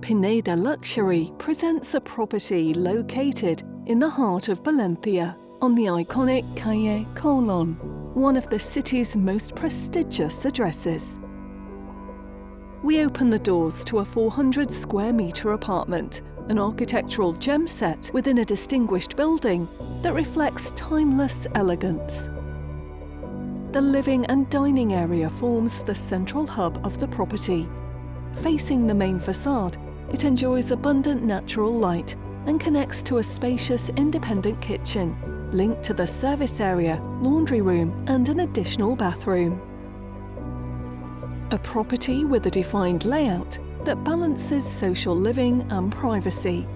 Pineda Luxury presents a property located in the heart of Valencia on the iconic Calle Colón, one of the city's most prestigious addresses. We open the doors to a 400 square metre apartment, an architectural gem set within a distinguished building that reflects timeless elegance. The living and dining area forms the central hub of the property. Facing the main facade, it enjoys abundant natural light and connects to a spacious independent kitchen, linked to the service area, laundry room and an additional bathroom. A property with a defined layout that balances social living and privacy.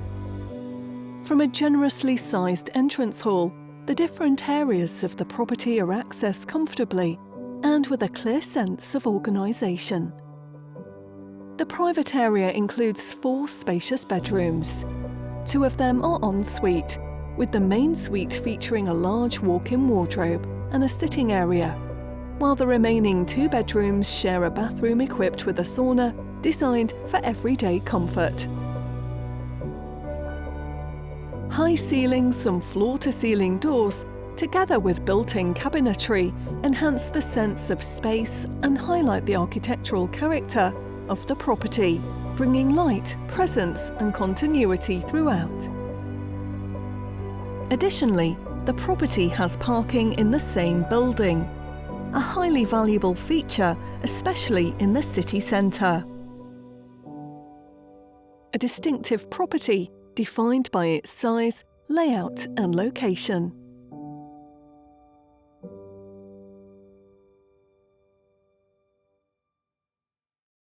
From a generously sized entrance hall, the different areas of the property are accessed comfortably and with a clear sense of organisation. The private area includes 4 spacious bedrooms. 2 of them are en suite, with the main suite featuring a large walk-in wardrobe and a sitting area, while the remaining 2 bedrooms share a bathroom equipped with a sauna designed for everyday comfort. High ceilings and floor-to-ceiling doors, together with built-in cabinetry, enhance the sense of space and highlight the architectural character of the property, bringing light, presence and continuity throughout. Additionally, the property has parking in the same building, a highly valuable feature, especially in the city centre. A distinctive property defined by its size, layout and location.